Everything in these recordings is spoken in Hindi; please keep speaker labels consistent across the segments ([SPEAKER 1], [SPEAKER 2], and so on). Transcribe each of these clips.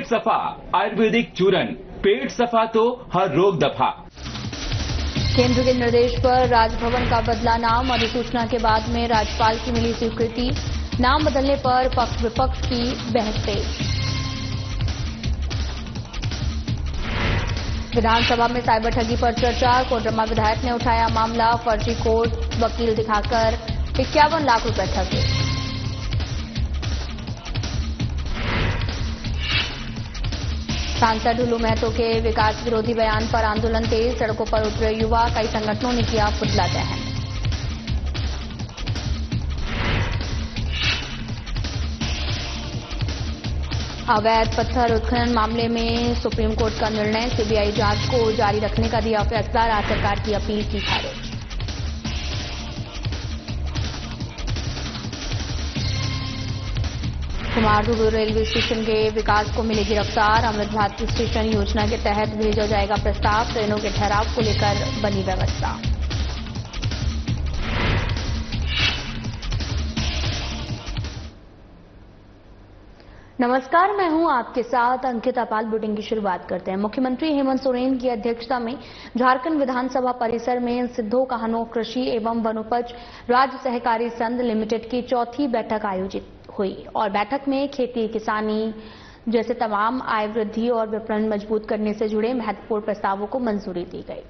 [SPEAKER 1] सफा आयुर्वेदिक चूरन, पेट सफा तो हर रोग दफा।
[SPEAKER 2] केंद्र के निर्देश पर राजभवन का बदला नाम, अधिसूचना के बाद में राज्यपाल की मिली स्वीकृति। नाम बदलने पर पक्ष विपक्ष की बहस तेज। विधानसभा में साइबर ठगी पर चर्चा, कोडरमा विधायक ने उठाया मामला, फर्जी कोर्ट वकील दिखाकर 51 लाख रुपए ठगे। सांसद ढुलू महतो के विकास विरोधी बयान पर आंदोलन तेज, सड़कों पर उतरे युवा, कई संगठनों ने किया पुतला दहन। अवैध पत्थर उत्खनन मामले में सुप्रीम कोर्ट का निर्णय, सीबीआई जांच को जारी रखने का दिया फैसला, राज्य सरकार की अपील की खारिज। कुमारदुबे रेलवे स्टेशन के विकास को मिलेगी रफ्तार, अमृत भारत स्टेशन योजना के तहत भेजा जाएगा प्रस्ताव, ट्रेनों के ठहराव को लेकर बनी व्यवस्था। नमस्कार, मैं हूं आपके साथ अंकिता पाल। बुलेटिन की शुरुआत करते हैं। मुख्यमंत्री हेमंत सोरेन की अध्यक्षता में झारखंड विधानसभा परिसर में सिद्धो कान्हो कृषि एवं वनोपज राज्य सहकारी संघ लिमिटेड की चौथी बैठक आयोजित हुई और बैठक में खेती किसानी जैसे तमाम आय वृद्धि और विपणन मजबूत करने से जुड़े महत्वपूर्ण प्रस्तावों को मंजूरी दी गई।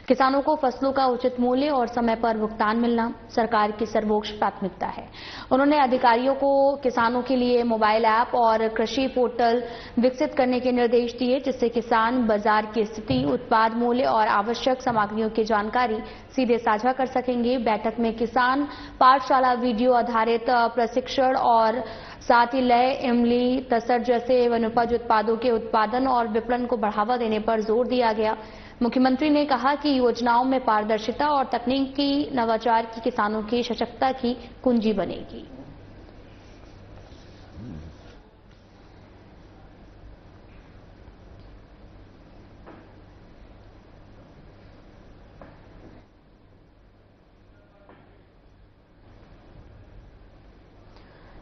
[SPEAKER 2] किसानों को फसलों का उचित मूल्य और समय पर भुगतान मिलना सरकार की सर्वोच्च प्राथमिकता है। उन्होंने अधिकारियों को किसानों के लिए मोबाइल ऐप और कृषि पोर्टल विकसित करने के निर्देश दिए, जिससे किसान बाजार की स्थिति, उत्पाद मूल्य और आवश्यक सामग्रियों की जानकारी सीधे साझा कर सकेंगे। बैठक में किसान पाठशाला, वीडियो आधारित प्रशिक्षण और साथ ही लय, इमली, तसर जैसे वनोपज उत्पादों के उत्पादन और विपणन को बढ़ावा देने पर जोर दिया गया। मुख्यमंत्री ने कहा कि योजनाओं में पारदर्शिता और तकनीकी नवाचार की किसानों की सशक्तता की कुंजी बनेगी।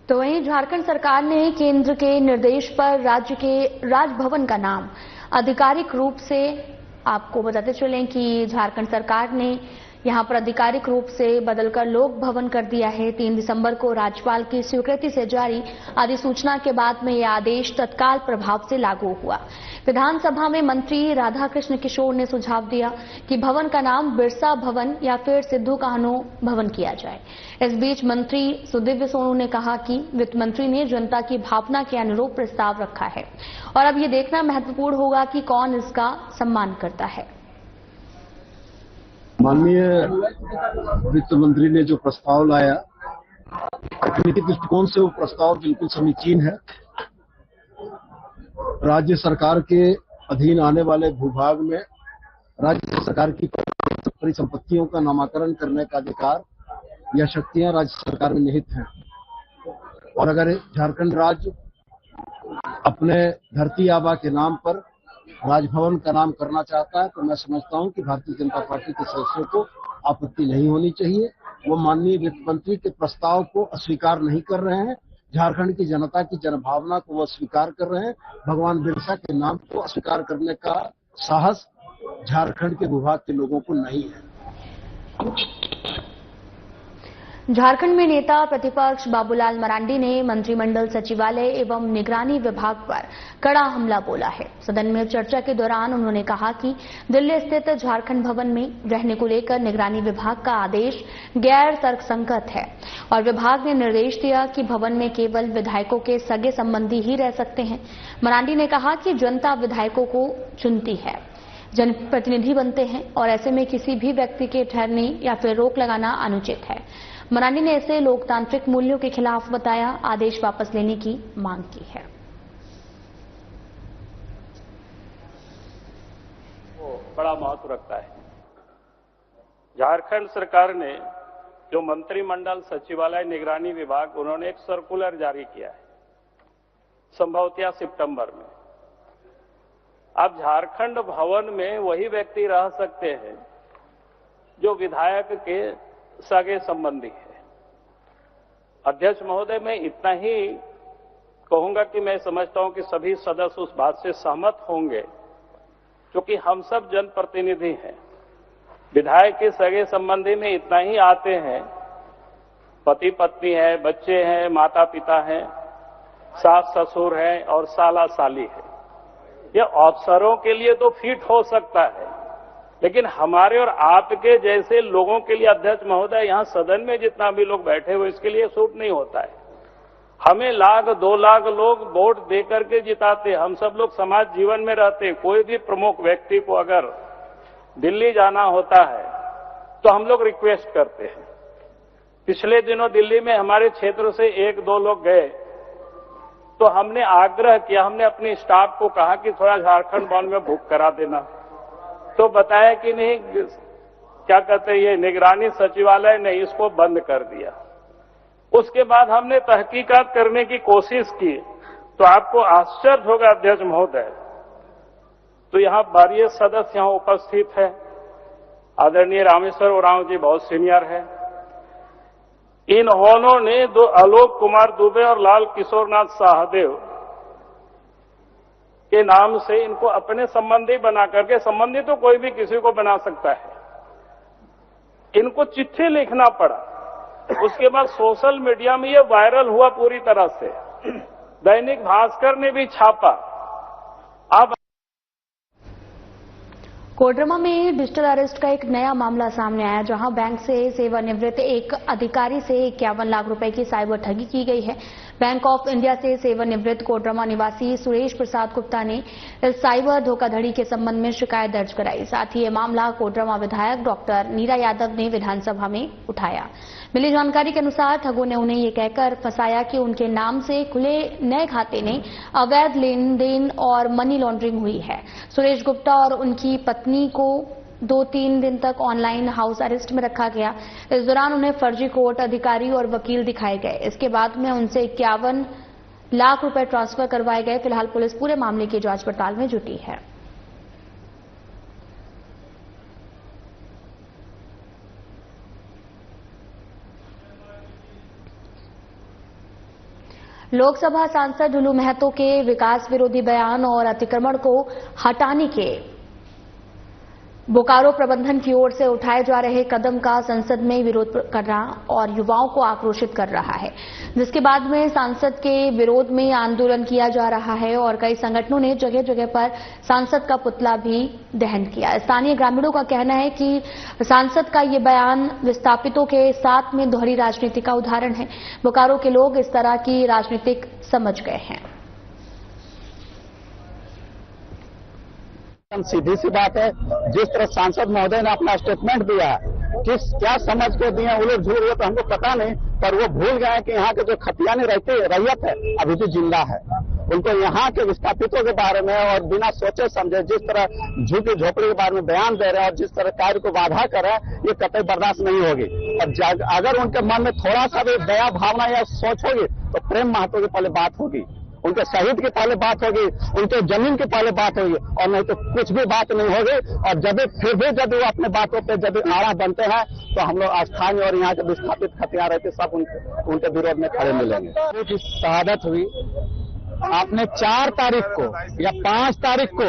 [SPEAKER 2] तो वहीं झारखंड सरकार ने केंद्र के निर्देश पर राज्य के राजभवन का नाम आधिकारिक रूप से, आपको बताते चलें कि झारखंड सरकार ने यहां पर आधिकारिक रूप से बदलकर लोक भवन कर दिया है। 3 दिसंबर को राज्यपाल की स्वीकृति से जारी अधिसूचना के बाद में यह आदेश तत्काल प्रभाव से लागू हुआ। विधानसभा में मंत्री राधाकृष्ण किशोर ने सुझाव दिया कि भवन का नाम बिरसा भवन या फिर सिद्धो कान्हो भवन किया जाए। इस बीच मंत्री सुदिव्य सोनू ने कहा कि वित्त मंत्री ने जनता की भावना के अनुरूप प्रस्ताव रखा है और अब ये देखना महत्वपूर्ण होगा कि कौन इसका सम्मान करता है।
[SPEAKER 3] माननीय वित्त मंत्री ने जो प्रस्ताव लाया, तकनीकी दृष्टिकोण से वो प्रस्ताव बिल्कुल समीचीन है। राज्य सरकार के अधीन आने वाले भूभाग में राज्य सरकार की परिसंपत्तियों का नामकरण करने का अधिकार या शक्तियां राज्य सरकार में निहित हैं और अगर झारखंड राज्य अपने धरती आबा के नाम पर राजभवन का नाम करना चाहता है तो मैं समझता हूं कि भारतीय जनता पार्टी के सदस्यों को आपत्ति नहीं होनी चाहिए। वो माननीय वित्त मंत्री के प्रस्ताव को अस्वीकार नहीं कर रहे हैं, झारखंड की जनता की जनभावना को वो स्वीकार कर रहे हैं। भगवान बिरसा के नाम को अस्वीकार करने का साहस झारखंड के भूभाग के लोगों को नहीं है।
[SPEAKER 2] झारखंड में नेता प्रतिपक्ष बाबूलाल मरांडी ने मंत्रिमंडल सचिवालय एवं निगरानी विभाग पर कड़ा हमला बोला है। सदन में चर्चा के दौरान उन्होंने कहा कि दिल्ली स्थित झारखंड भवन में रहने को लेकर निगरानी विभाग का आदेश गैर तर्कसंगत है और विभाग ने निर्देश दिया कि भवन में केवल विधायकों के सगे संबंधी ही रह सकते हैं। मरांडी ने कहा कि जनता विधायकों को चुनती है, जनप्रतिनिधि बनते हैं और ऐसे में किसी भी व्यक्ति के ठहरने या फिर रोक लगाना अनुचित है। मरांडी ने इसे लोकतांत्रिक मूल्यों के खिलाफ बताया, आदेश वापस लेने की मांग की है।
[SPEAKER 4] वो बड़ा महत्व रखता है। झारखंड सरकार ने जो मंत्रिमंडल सचिवालय निगरानी विभाग, उन्होंने एक सर्कुलर जारी किया है संभवतः सितंबर में। अब झारखंड भवन में वही व्यक्ति रह सकते हैं जो विधायक के सगे संबंधी है। अध्यक्ष महोदय, मैं इतना ही कहूंगा कि मैं समझता हूं कि सभी सदस्य उस बात से सहमत होंगे, क्योंकि हम सब जनप्रतिनिधि हैं। विधायक के सगे संबंधी में इतना ही आते हैं, पति पत्नी है, बच्चे हैं, माता पिता हैं, सास ससुर हैं और साला साली है। यह अफसरों के लिए तो फिट हो सकता है, लेकिन हमारे और आपके जैसे लोगों के लिए अध्यक्ष महोदय, यहां सदन में जितना भी लोग बैठे हुए, इसके लिए सूट नहीं होता है। हमें 1,00,000 2 लाख लोग वोट दे करके जिताते, हम सब लोग समाज जीवन में रहते। कोई भी प्रमुख व्यक्ति को अगर दिल्ली जाना होता है तो हम लोग रिक्वेस्ट करते हैं। पिछले दिनों दिल्ली में हमारे क्षेत्र से 1-2 लोग गए तो हमने आग्रह किया, हमने अपनी स्टाफ को कहा कि थोड़ा झारखंड भवन में बुक करा देना, तो बताया कि नहीं, क्या कहते हैं, ये निगरानी सचिवालय ने इसको बंद कर दिया। उसके बाद हमने तहकीकात करने की कोशिश की तो आपको आश्चर्य होगा अध्यक्ष महोदय, तो यहां वरीय सदस्य यहां उपस्थित है, आदरणीय रामेश्वर उरांव जी बहुत सीनियर है। इन्होंने आलोक कुमार दुबे और लाल किशोरनाथ साहदेव के नाम से इनको अपने संबंधी बना करके, संबंधी तो कोई भी किसी को बना सकता है, इनको चिट्ठी लिखना पड़ा। उसके बाद सोशल मीडिया में ये वायरल हुआ पूरी तरह से, दैनिक भास्कर ने भी छापा। अब
[SPEAKER 2] कोडरमा में डिजिटल अरेस्ट का एक नया मामला सामने आया, जहां बैंक से सेवानिवृत्त एक अधिकारी से 51 लाख रुपए की साइबर ठगी की गई है। बैंक ऑफ इंडिया से सेवानिवृत्त कोडरमा निवासी सुरेश प्रसाद गुप्ता ने इस साइबर धोखाधड़ी के संबंध में शिकायत दर्ज कराई। साथ ही ये मामला कोडरमा विधायक डॉक्टर नीरा यादव ने विधानसभा में उठाया। मिली जानकारी के अनुसार ठगों ने उन्हें ये कहकर फंसाया कि उनके नाम से खुले नए खाते में अवैध लेन देन और मनी लॉन्ड्रिंग हुई है। सुरेश गुप्ता और उनकी पत्नी को 2-3 दिन तक ऑनलाइन हाउस अरेस्ट में रखा गया। इस दौरान उन्हें फर्जी कोर्ट अधिकारी और वकील दिखाए गए। इसके बाद में उनसे 51 लाख रुपए ट्रांसफर करवाए गए। फिलहाल पुलिस पूरे मामले की जांच पड़ताल में जुटी है। लोकसभा सांसद ढुलू महतो के विकास विरोधी बयान और अतिक्रमण को हटाने के बोकारो प्रबंधन की ओर से उठाए जा रहे कदम का संसद में विरोध कर रहा और युवाओं को आक्रोशित कर रहा है, जिसके बाद में सांसद के विरोध में आंदोलन किया जा रहा है और कई संगठनों ने जगह जगह पर सांसद का पुतला भी दहन किया। स्थानीय ग्रामीणों का कहना है कि सांसद का ये बयान विस्थापितों के साथ में दोहरी राजनीति का उदाहरण है। बोकारो के लोग इस तरह की राजनीतिक समझ गए हैं।
[SPEAKER 5] सीधी सी बात है, जिस तरह सांसद महोदय ने अपना स्टेटमेंट दिया, क्या समझ के दिए, वो लोग झूठ रहे तो हमको पता नहीं, पर वो भूल गए कि यहाँ के जो खतियानी रैयत है अभी भी जिंदा है। उनको यहाँ के विस्थापितों के बारे में और बिना सोचे समझे जिस तरह झुग्गी झोपड़ी के बारे में बयान दे रहे हैं और जिस तरह कार्य को बाधा कर रहे हैं, ये कतई बर्दाश्त नहीं होगी। और अगर उनके मन में थोड़ा सा भी दया भावना या सोच होगी तो प्रेम महतो की पहले बात होगी, उनके शहीद की पहले बात होगी, उनके जमीन की पहले बात होगी, और नहीं तो कुछ भी बात नहीं होगी। और फिर भी जब वो अपने बातों पे जब आड़ा बनते हैं तो हम लोग स्थानीय और यहाँ के विस्थापित खतियान रहते सब उनके विरोध में खड़े मिलेंगे। की शहादत हुई आपने 4 तारीख को या 5 तारीख को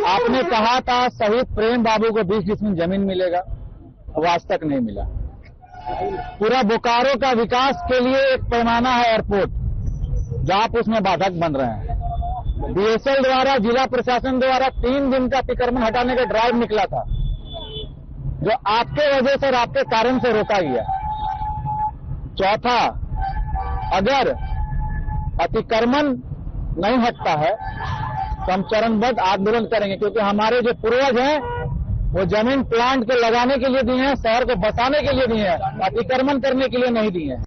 [SPEAKER 5] आपने कहा था शहीद प्रेम बाबू को 20 डिसमिल जमीन मिलेगा, वो आज तक नहीं मिला। पूरा बोकारो का विकास के लिए एक पैमाना है एयरपोर्ट, जो आप उसमें बाधक बन रहे हैं। बीएसएल द्वारा, जिला प्रशासन द्वारा 3 दिन का अतिक्रमण हटाने का ड्राइव निकला था, जो आपके वजह से और आपके कारण से रोका गया। चौथा, अगर अतिक्रमण नहीं हटता है तो हम चरणबद्ध आंदोलन करेंगे, क्योंकि हमारे जो पूर्वज हैं वो जमीन प्लांट को लगाने के लिए दिए हैं, शहर को बसाने के लिए दिए हैं, अतिक्रमण करने के लिए नहीं दिए हैं।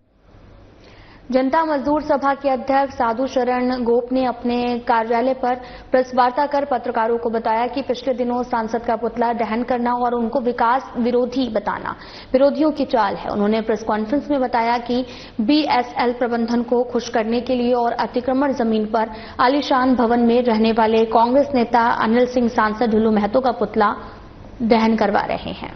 [SPEAKER 2] जनता मजदूर सभा के अध्यक्ष साधु शरण गोप ने अपने कार्यालय पर प्रेस वार्ता कर पत्रकारों को बताया कि पिछले दिनों सांसद का पुतला दहन करना और उनको विकास विरोधी बताना विरोधियों की चाल है। उन्होंने प्रेस कॉन्फ्रेंस में बताया कि बीएसएल प्रबंधन को खुश करने के लिए और अतिक्रमण जमीन पर आलीशान भवन में रहने वाले कांग्रेस नेता अनिल सिंह सांसद ढुलू महतो का पुतला दहन करवा रहे हैं।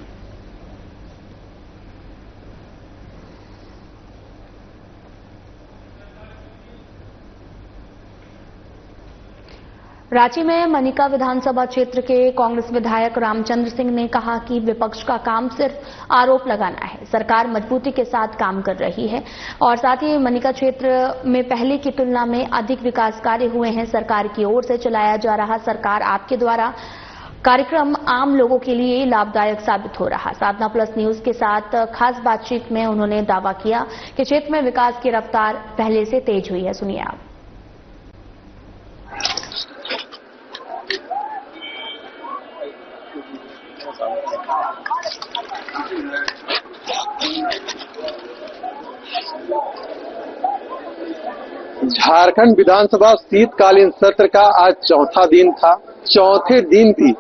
[SPEAKER 2] रांची में मनिका विधानसभा क्षेत्र के कांग्रेस विधायक रामचंद्र सिंह ने कहा कि विपक्ष का काम सिर्फ आरोप लगाना है। सरकार मजबूती के साथ काम कर रही है और साथ ही मनिका क्षेत्र में पहले की तुलना में अधिक विकास कार्य हुए हैं। सरकार की ओर से चलाया जा रहा सरकार आपके द्वारा कार्यक्रम आम लोगों के लिए लाभदायक साबित हो रहा। साधना प्लस न्यूज के साथ खास बातचीत में उन्होंने दावा किया कि क्षेत्र में विकास की रफ्तार पहले से तेज हुई है। सुनिए आप।
[SPEAKER 6] झारखंड विधानसभा शीतकालीन सत्र का आज चौथा दिन था। चौथे दिन भी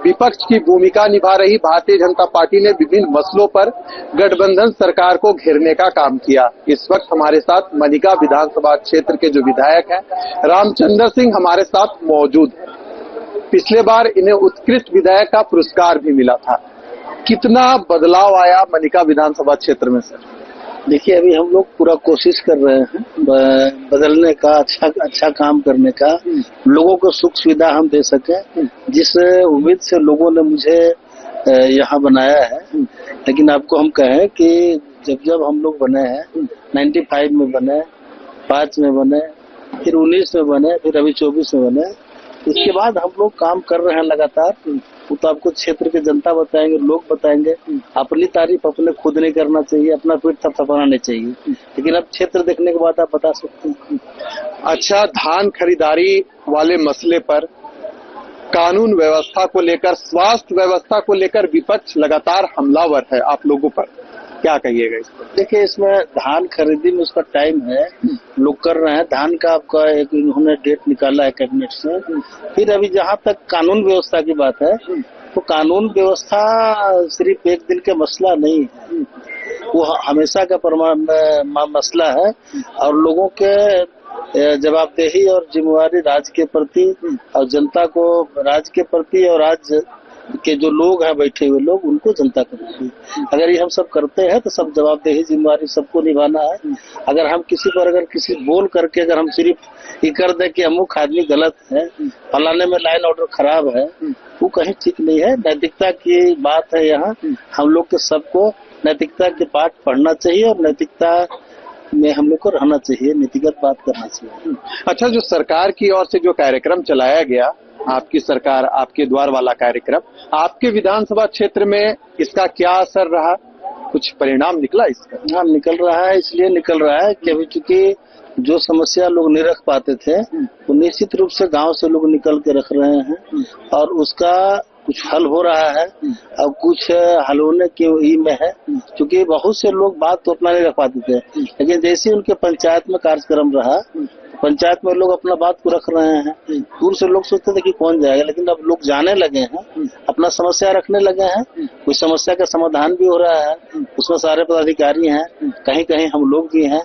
[SPEAKER 6] विपक्ष की भूमिका निभा रही भारतीय जनता पार्टी ने विभिन्न मसलों पर गठबंधन सरकार को घेरने का काम किया। इस वक्त हमारे साथ मनिका विधानसभा क्षेत्र के जो विधायक हैं रामचंद्र सिंह हमारे साथ मौजूद हैं। पिछले बार इन्हें उत्कृष्ट विधायक का पुरस्कार भी मिला था। कितना बदलाव आया मनिका विधानसभा क्षेत्र में सर?
[SPEAKER 7] देखिए, अभी हम लोग पूरा कोशिश कर रहे हैं बदलने का, अच्छा काम करने का, लोगों को सुख सुविधा हम दे सके। जिस उम्मीद से लोगों ने मुझे यहाँ बनाया है, लेकिन आपको हम कहें कि जब हम लोग बने हैं 95 में बने, 5 में बने, फिर 19 में बने, फिर अभी 24 में बने, इसके बाद हम लोग काम कर रहे हैं लगातार। वो तो आपको क्षेत्र के जनता बताएंगे, लोग बताएंगे। अपनी तारीफ अपने खुद नहीं करना चाहिए, अपना पीठ थपथपाना नहीं चाहिए, लेकिन अब क्षेत्र देखने के बाद आप बता सकते हैं।
[SPEAKER 6] अच्छा, धान खरीदारी वाले मसले पर, कानून व्यवस्था को लेकर, स्वास्थ्य व्यवस्था को लेकर विपक्ष लगातार हमलावर है आप लोगों पर, क्या कहिएगा इस पर?
[SPEAKER 7] देखिए, इसमें धान खरीदी में उसका टाइम है, लोग कर रहे हैं। धान का आपका एक इन्होंने डेट निकाला है कैबिनेट से। फिर अभी जहाँ तक कानून व्यवस्था की बात है, तो कानून व्यवस्था सिर्फ एक दिन का मसला नहीं है, वो हमेशा का मसला है। और लोगों के जवाबदेही और जिम्मेवारी राज्य के प्रति और जनता को राज्य के प्रति और राज्य के जो लोग हैं बैठे हुए लोग, उनको जनता करती है। अगर ये हम सब करते हैं तो सब जवाबदेही जिम्मेवारी सबको निभाना है। अगर हम किसी बोल करके अगर हम सिर्फ ये कर दें कि अमुक आदमी गलत है, फलाने में लाइन ऑर्डर खराब है, वो कहीं ठीक नहीं है। नैतिकता की बात है। यहाँ हम लोग के सबको नैतिकता के पाठ पढ़ना चाहिए और नैतिकता में हम लोग को रहना चाहिए, नीतिगत बात करना चाहिए।
[SPEAKER 6] अच्छा, जो सरकार की ओर से जो कार्यक्रम चलाया गया, आपकी सरकार आपके द्वार वाला कार्यक्रम, आपके विधानसभा क्षेत्र में इसका क्या असर रहा? कुछ परिणाम निकला इसका?
[SPEAKER 7] हाँ, निकल रहा है। इसलिए निकल रहा है कि अभी चूंकि जो समस्या लोग नहीं रख पाते थे, तो निश्चित रूप से गांव से लोग निकल के रख रहे हैं और उसका कुछ हल हो रहा है और कुछ हल होने की ही में है। क्योंकि बहुत से लोग बात तो अपना नहीं रख पाते थे, लेकिन जैसे उनके पंचायत में कार्यक्रम रहा, पंचायत में लोग अपना बात को रख रहे हैं। दूर से लोग सोचते थे कि कौन जाएगा, लेकिन अब लोग जाने लगे हैं, अपना समस्या रखने लगे हैं। कोई समस्या का समाधान भी हो रहा है, उसमें सारे पदाधिकारी हैं, कहीं कहीं हम लोग भी हैं,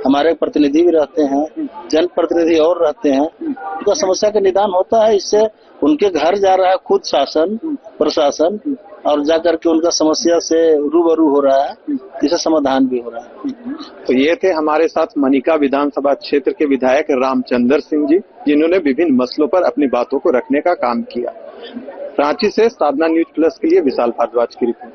[SPEAKER 7] हमारे प्रतिनिधि भी रहते हैं, जनप्रतिनिधि और रहते हैं। उनका समस्या का निदान होता है। इससे उनके घर जा रहा है खुद शासन प्रशासन और जाकर के उनका समस्या से रूबरू हो रहा है, इससे समाधान भी हो रहा है।
[SPEAKER 6] तो ये थे हमारे साथ मनिका विधानसभा क्षेत्र के विधायक रामचंद्र सिंह जी, जिन्होंने विभिन्न मसलों पर अपनी बातों को रखने का काम किया। रांची से साधना न्यूज प्लस के लिए विशाल भारद्वाज की रिपोर्ट।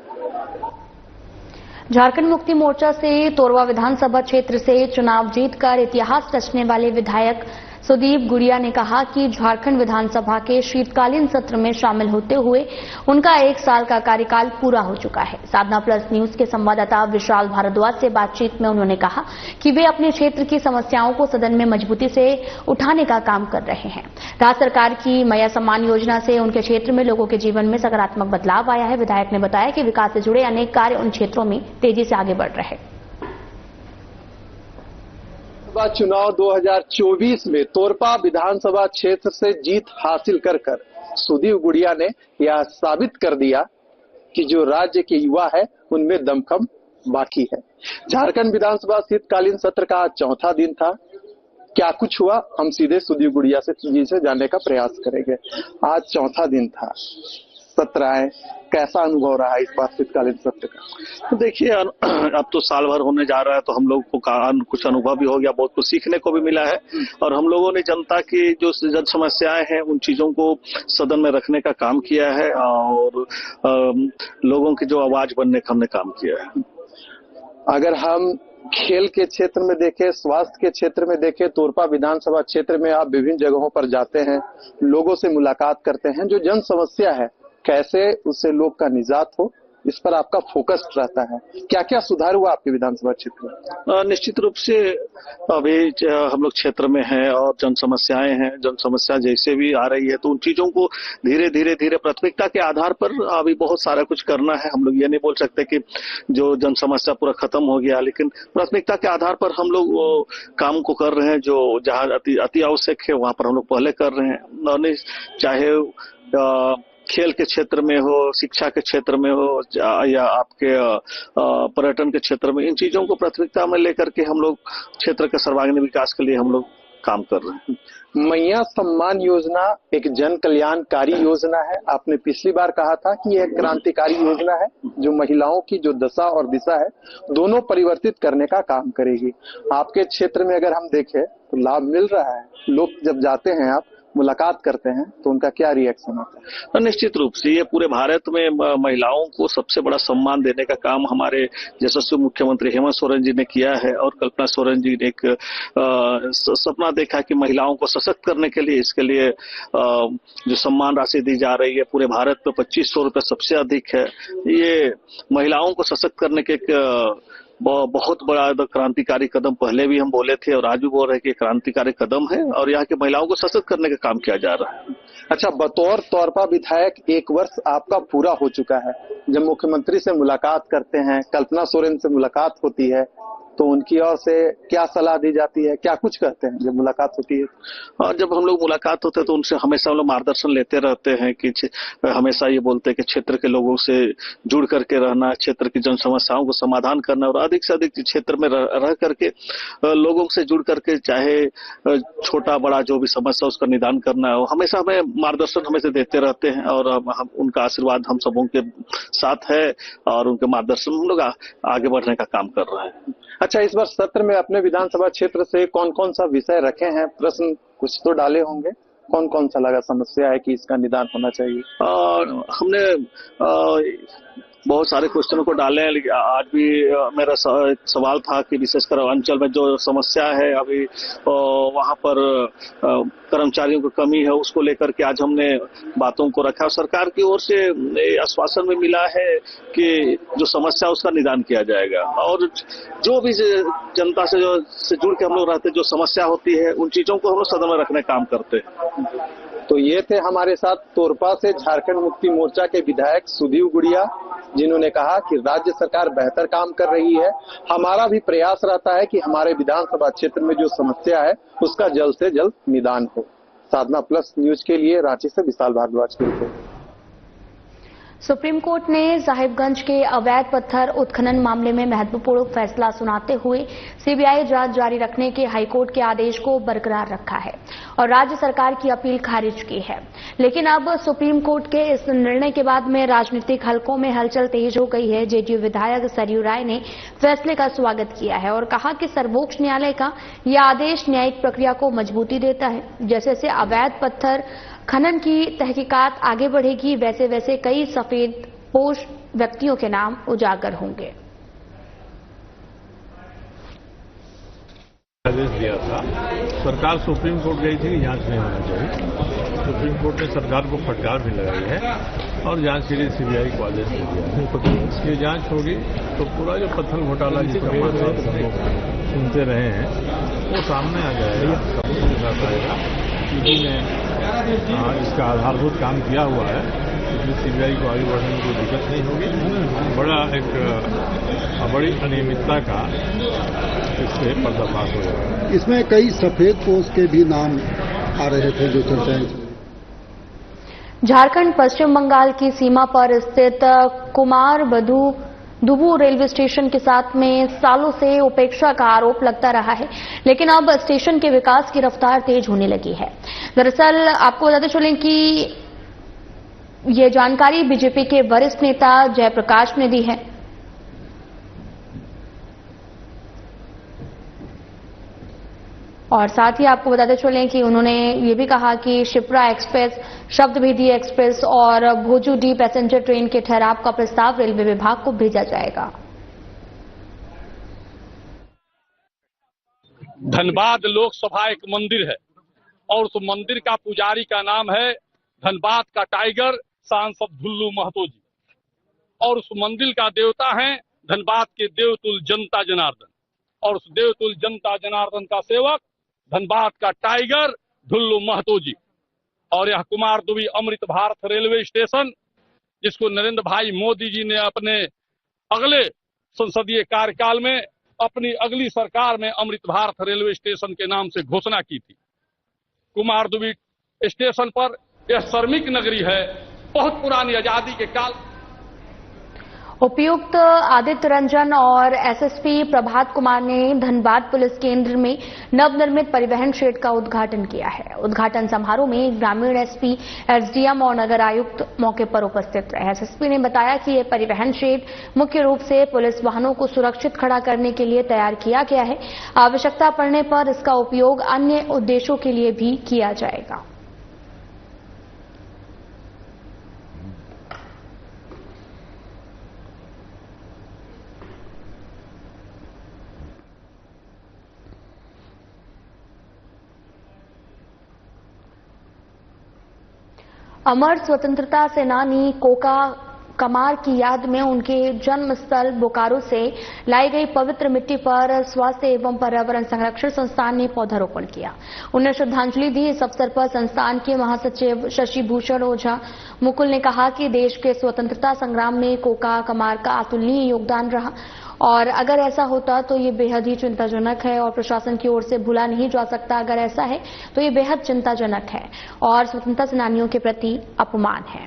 [SPEAKER 2] झारखंड मुक्ति मोर्चा से तोरवा विधानसभा क्षेत्र से चुनाव जीतकर इतिहास रचने वाले विधायक सुदीप गुड़िया ने कहा कि झारखंड विधानसभा के शीतकालीन सत्र में शामिल होते हुए उनका 1 साल का कार्यकाल पूरा हो चुका है। साधना प्लस न्यूज के संवाददाता विशाल भारद्वाज से बातचीत में उन्होंने कहा कि वे अपने क्षेत्र की समस्याओं को सदन में मजबूती से उठाने का काम कर रहे हैं। राज्य सरकार की मैया सम्मान योजना से उनके क्षेत्र में लोगों के जीवन में सकारात्मक बदलाव आया है। विधायक ने बताया कि विकास से जुड़े अनेक कार्य उन क्षेत्रों में तेजी से आगे बढ़ रहे हैं।
[SPEAKER 6] चुनाव 2024 में तोरपा विधानसभा क्षेत्र से जीत हासिल कर सुदीप गुड़िया ने यह साबित कर दिया कि जो राज्य के युवा है उनमें दमखम बाकी है। झारखंड विधानसभा शीतकालीन सत्र का आज चौथा दिन था। क्या कुछ हुआ, हम सीधे सुदीप गुड़िया से जानने का प्रयास करेंगे। आज चौथा दिन था, सत्र आए, कैसा अनुभव रहा इस बार शीतकालीन सत्र का?
[SPEAKER 7] तो देखिए, अब तो साल भर होने जा रहा है, तो हम लोग को कुछ अनुभव भी हो गया, बहुत कुछ सीखने को भी मिला है। और हम लोगों ने जनता की जो जन समस्याएं हैं उन चीजों को सदन में रखने का काम किया है और लोगों की जो आवाज बनने का हमने काम किया है।
[SPEAKER 6] अगर हम खेल के क्षेत्र में देखें, स्वास्थ्य के क्षेत्र में देखें, तोरपा विधानसभा क्षेत्र में आप विभिन्न जगहों पर जाते हैं, लोगों से मुलाकात करते हैं, जो जन समस्या है कैसे उससे लोग का निजात हो, इस पर आपका फोकस रहता है। क्या क्या सुधार हुआ आपके विधानसभा क्षेत्र में?
[SPEAKER 7] निश्चित रूप से अभी हम लोग क्षेत्र में हैं और जन समस्याएं हैं, जन समस्या जैसे भी आ रही है तो उन चीजों को धीरे धीरे प्राथमिकता के आधार पर अभी बहुत सारा कुछ करना है। हम लोग ये नहीं बोल सकते कि जो जन समस्या पूरा खत्म हो गया, लेकिन प्राथमिकता के आधार पर हम लोग वो काम को कर रहे हैं जो जहाँ अति आवश्यक है वहां पर हम लोग पहले कर रहे हैं। चाहे खेल के क्षेत्र में हो, शिक्षा के क्षेत्र में हो या आपके पर्यटन के क्षेत्र में, इन चीजों को प्राथमिकता में लेकर के हम लोग क्षेत्र के सर्वांगीण विकास के लिए हम लोग काम कर रहे हैं।
[SPEAKER 6] मैया सम्मान योजना एक जन कल्याणकारी योजना है। आपने पिछली बार कहा था कि यह क्रांतिकारी योजना है जो महिलाओं की जो दशा और दिशा है दोनों परिवर्तित करने का काम करेगी। आपके क्षेत्र में अगर हम देखें तो लाभ मिल रहा है। लोग जब जाते हैं, आप मुलाकात करते हैं तो उनका क्या रिएक्शन होता है?
[SPEAKER 7] तो निश्चित रूप से ये पूरे भारत में महिलाओं को सबसे बड़ा सम्मान देने का काम हमारे यशस्वी मुख्यमंत्री हेमंत सोरेन जी ने किया है और कल्पना सोरेन जी ने एक सपना देखा कि महिलाओं को सशक्त करने के लिए, इसके लिए जो सम्मान राशि दी जा रही है पूरे भारत में 2500 रुपये सबसे अधिक है। ये महिलाओं को सशक्त करने के एक बहुत बड़ा क्रांतिकारी कदम पहले भी हम बोले थे और आज भी बोल रहे हैं कि क्रांतिकारी कदम है और यहाँ की महिलाओं को सशक्त करने का काम किया जा रहा है।
[SPEAKER 6] अच्छा, बतौर तोरपा विधायक 1 वर्ष आपका पूरा हो चुका है। जब मुख्यमंत्री से मुलाकात करते हैं, कल्पना सोरेन से मुलाकात होती है, तो उनकी ओर से क्या सलाह दी जाती है, क्या कुछ कहते हैं जब मुलाकात होती है?
[SPEAKER 7] और जब हम लोग मुलाकात होते हैं तो उनसे हमेशा हम लोग मार्गदर्शन लेते रहते हैं कि हमेशा ये बोलते हैं कि क्षेत्र के लोगों से जुड़ करके रहना, क्षेत्र की जन समस्याओं को समाधान करना और अधिक से अधिक क्षेत्र में रह करके लोगों से जुड़ करके चाहे छोटा बड़ा जो भी समस्या उसका निदान करना है, हमेशा हमें मार्गदर्शन हमेशा देते रहते हैं और हम उनका आशीर्वाद हम सबों के साथ है और उनके मार्गदर्शन हम लोग आगे बढ़ने का काम कर रहे हैं।
[SPEAKER 6] अच्छा, इस बार सत्र में अपने विधानसभा क्षेत्र से कौन कौन सा विषय रखे हैं? प्रश्न कुछ तो डाले होंगे, कौन कौन सा लगा समस्या है कि इसका निदान होना चाहिए?
[SPEAKER 7] हमने बहुत सारे क्वेश्चनों को डाले हैं, लेकिन आज भी मेरा सवाल था कि विशेषकर अंचल में जो समस्या है अभी वहां पर कर्मचारियों की कमी है, उसको लेकर के आज हमने बातों को रखा। सरकार की ओर से आश्वासन में मिला है कि जो समस्या उसका निदान किया जाएगा और जो भी जनता से जुड़ के हम लोग रहते, जो समस्या होती है उन चीजों को हम लोग सदन में रखने का काम करते हैं।
[SPEAKER 6] तो ये थे हमारे साथ तोरपा से झारखंड मुक्ति मोर्चा के विधायक सुधीव गुड़िया, जिन्होंने कहा कि राज्य सरकार बेहतर काम कर रही है। हमारा भी प्रयास रहता है कि हमारे विधानसभा क्षेत्र में जो समस्या है उसका जल्द से जल्द निदान हो। साधना प्लस न्यूज के लिए रांची से विशाल भारद्वाज की रिपोर्ट।
[SPEAKER 2] सुप्रीम कोर्ट ने साहिबगंज के अवैध पत्थर उत्खनन मामले में महत्वपूर्ण फैसला सुनाते हुए सीबीआई जांच जारी रखने के हाईकोर्ट के आदेश को बरकरार रखा है और राज्य सरकार की अपील खारिज की है। लेकिन अब सुप्रीम कोर्ट के इस निर्णय के बाद में राजनीतिक हलकों में हलचल तेज हो गई है। जेडीयू विधायक सरयू राय ने फैसले का स्वागत किया है और कहा कि सर्वोच्च न्यायालय का यह आदेश न्यायिक प्रक्रिया को मजबूती देता है। जैसे जैसे अवैध पत्थर खनन की तहकीकात आगे बढ़ेगी, वैसे वैसे कई सफेदपोश व्यक्तियों के नाम उजागर होंगे।
[SPEAKER 8] आदेश दिया था, सरकार सुप्रीम कोर्ट गई थी कि जांच नहीं होना चाहिए। सुप्रीम कोर्ट ने सरकार को फटकार भी लगाई है और जांच के लिए सीबीआई को आदेश दे दिया। ये जांच होगी तो पूरा जो पत्थर घोटाला जिसका मामला सुनते रहे हैं वो सामने आ जाएगा, सबूत के साथ आएगा। ईडी ने इसका आधारभूत काम किया हुआ है, इसलिए सीबीआई को आगे बढ़ने में कोई दिक्कत नहीं होगी। बड़ी अनियमितता का इससे पर्दाफाश हो जाएगा।
[SPEAKER 9] इसमें कई सफेद पोश के भी नाम आ रहे थे जो चर्चाएं।
[SPEAKER 2] झारखंड पश्चिम बंगाल की सीमा पर स्थित कुमार दुबू रेलवे स्टेशन के साथ में सालों से उपेक्षा का आरोप लगता रहा है, लेकिन अब स्टेशन के विकास की रफ्तार तेज होने लगी है। दरअसल आपको बताते चलें कि ये जानकारी बीजेपी के वरिष्ठ नेता जयप्रकाश ने दी है। और साथ ही आपको बताते चलें कि उन्होंने ये भी कहा कि शिप्रा एक्सप्रेस, शब्दभेदी एक्सप्रेस और भोजू डी पैसेंजर ट्रेन के ठहराव का प्रस्ताव रेलवे विभाग को भेजा जाएगा।
[SPEAKER 10] धनबाद लोकसभा एक मंदिर है और उस मंदिर का पुजारी का नाम है धनबाद का टाइगर सांसद ढुल्लू महतो जी, और उस मंदिर का देवता है धनबाद के देवतुल जनता जनार्दन, और उस देवतुल जनता जनार्दन का सेवक धनबाद का टाइगर ढुल्लू महतो जी। और यह कुमारदुबी अमृत भारत रेलवे स्टेशन, जिसको नरेंद्र भाई मोदी जी ने अपने अगले संसदीय कार्यकाल में अपनी अगली सरकार में अमृत भारत रेलवे स्टेशन के नाम से घोषणा की थी। कुमारदुबी स्टेशन पर यह श्रमिक नगरी है, बहुत पुरानी आजादी के काल।
[SPEAKER 2] उपायुक्त आदित्य रंजन और एसएसपी प्रभात कुमार ने धनबाद पुलिस केंद्र में नवनिर्मित परिवहन शेड का उद्घाटन किया है। उद्घाटन समारोह में ग्रामीण एसपी, एसडीएम और नगर आयुक्त मौके पर उपस्थित रहे। एसएसपी ने बताया कि यह परिवहन शेड मुख्य रूप से पुलिस वाहनों को सुरक्षित खड़ा करने के लिए तैयार किया गया है। आवश्यकता पड़ने पर इसका उपयोग अन्य उद्देश्यों के लिए भी किया जाएगा। अमर स्वतंत्रता सेनानी कोका कमार की याद में उनके जन्मस्थल बोकारो से लाई गई पवित्र मिट्टी पर स्वास्थ्य एवं पर्यावरण संरक्षण संस्थान ने पौधारोपण किया। उन्हें श्रद्धांजलि दी। इस अवसर पर संस्थान के महासचिव शशि भूषण ओझा मुकुल ने कहा कि देश के स्वतंत्रता संग्राम में कोका कमार का अतुलनीय योगदान रहा और अगर ऐसा होता तो ये बेहद ही चिंताजनक है और प्रशासन की ओर से भूला नहीं जा सकता। अगर ऐसा है तो ये बेहद चिंताजनक है और स्वतंत्रता सेनानियों के प्रति अपमान है।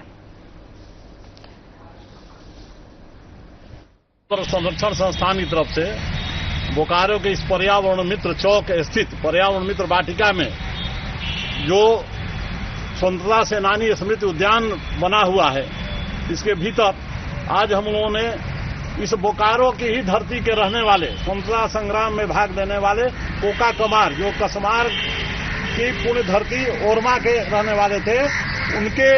[SPEAKER 11] संरक्षण संस्थान की तरफ से बोकारो के इस पर्यावरण मित्र चौक स्थित पर्यावरण मित्र वाटिका में जो स्वतंत्रता सेनानी स्मृति उद्यान बना हुआ है, इसके भीतर आज हम लोगों ने इस बोकारो की ही धरती के रहने वाले, स्वतंत्रता संग्राम में भाग लेने वाले कोका कमार, जो कसमार की पुण्य धरती ओरमा के रहने वाले थे, उनके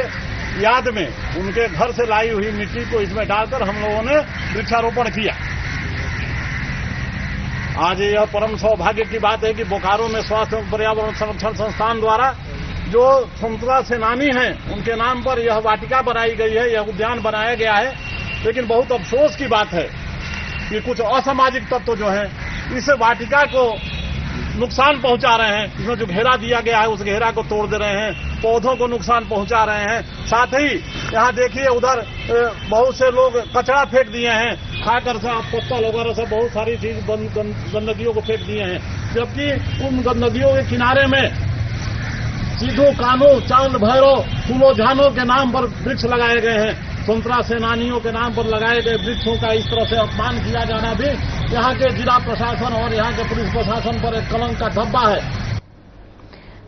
[SPEAKER 11] याद में उनके घर से लाई हुई मिट्टी को इसमें डालकर हम लोगों ने वृक्षारोपण किया। आज यह परम सौभाग्य की बात है कि बोकारो में स्वास्थ्य एवं पर्यावरण संरक्षण संस्थान द्वारा जो स्वतंत्रता सेनानी हैं उनके नाम पर यह वाटिका बनाई गई है, यह उद्यान बनाया गया है। लेकिन बहुत अफसोस की बात है कि कुछ असामाजिक तत्व जो हैं इस वाटिका को नुकसान पहुंचा रहे हैं। इसमें जो घेरा दिया गया है उस घेरा को तोड़ दे रहे हैं, पौधों को नुकसान पहुंचा रहे हैं। साथ ही यहाँ देखिए उधर बहुत से लोग कचरा फेंक दिए हैं, खाकर पत्ता वगैरह से बहुत सारी चीज गंदगियों को फेंक दिए हैं, जबकि उन गंदगियों के किनारे में सीधो कानो, चांद भैरव, फूलो झानो के नाम पर वृक्ष लगाए गए हैं। स्वतंत्रता सेनानियों के नाम पर लगाए गए वृक्षों का इस तरह से अपमान किया जाना भी यहाँ के जिला प्रशासन और यहाँ के पुलिस प्रशासन पर एक कलंक का धब्बा है।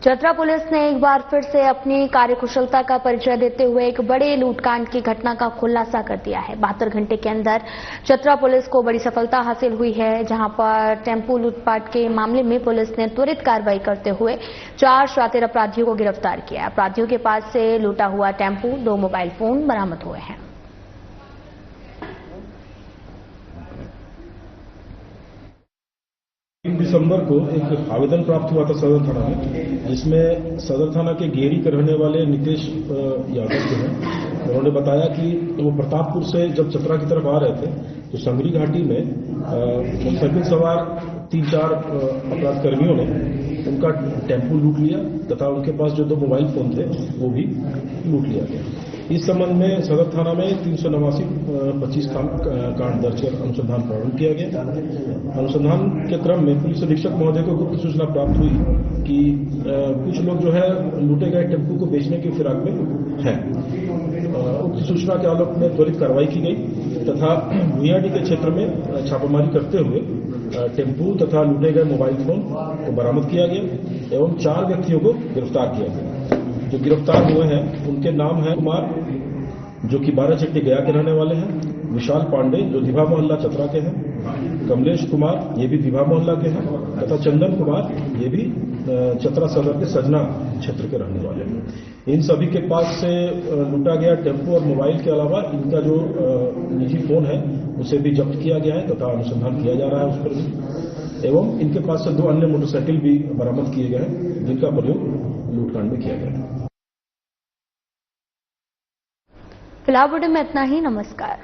[SPEAKER 2] चतरा पुलिस ने एक बार फिर से अपनी कार्यकुशलता का परिचय देते हुए एक बड़े लूटकांड की घटना का खुलासा कर दिया है। 72 घंटे के अंदर चतरा पुलिस को बड़ी सफलता हासिल हुई है, जहां पर टेम्पो लूटपाट के मामले में पुलिस ने त्वरित कार्रवाई करते हुए 4 शातिर अपराधियों को गिरफ्तार किया। अपराधियों के पास से लूटा हुआ टेम्पो, 2 मोबाइल फोन बरामद हुए हैं।
[SPEAKER 12] 3 दिसंबर को एक आवेदन प्राप्त हुआ था सदर थाना में, जिसमें सदर थाना के गेरी के रहने वाले नितेश यादव जो हैं, उन्होंने बताया कि वो प्रतापपुर से जब चतरा की तरफ आ रहे थे तो संगरी घाटी में मोटरसाइकिल सवार 3-4 अपराध कर्मियों ने उनका टेम्पो लूट लिया तथा उनके पास जो 2 मोबाइल फोन थे वो भी लूट लिया गया। इस संबंध में सदर थाना में 389-25 कांड दर्ज कर अनुसंधान प्रारंभ किया गया। अनुसंधान के क्रम में पुलिस अधीक्षक महोदय को गुप्त सूचना प्राप्त हुई कि कुछ लोग जो है लूटे गए टेम्पो को बेचने की फिराक में हैं। उक्त सूचना के आलोक में त्वरित कार्रवाई की गई तथा भुइयाडी के क्षेत्र में छापामारी करते हुए टेम्पो तथा लूटे गए मोबाइल फोन को बरामद किया गया एवं 4 व्यक्तियों को गिरफ्तार किया गया। जो गिरफ्तार हुए हैं उनके नाम है कुमार, जो कि 12 चट्टी गया के रहने वाले हैं, विशाल पांडे जो दिभा मोहल्ला चतरा के हैं, कमलेश कुमार ये भी दिभा मोहल्ला के हैं तथा चंदन कुमार ये भी चतरा सदर के सजना क्षेत्र के रहने वाले हैं। इन सभी के पास से लूटा गया टेम्पो और मोबाइल के अलावा इनका जो निजी फोन है उसे भी जब्त किया गया है तथा अनुसंधान किया जा रहा है उस पर भी, एवं इनके पास से 2 अन्य मोटरसाइकिल भी बरामद किए गए हैं जिनका प्रयोग लूटकांड में किया गया है।
[SPEAKER 2] फिलहाल बुलेटिन में इतना ही। नमस्कार।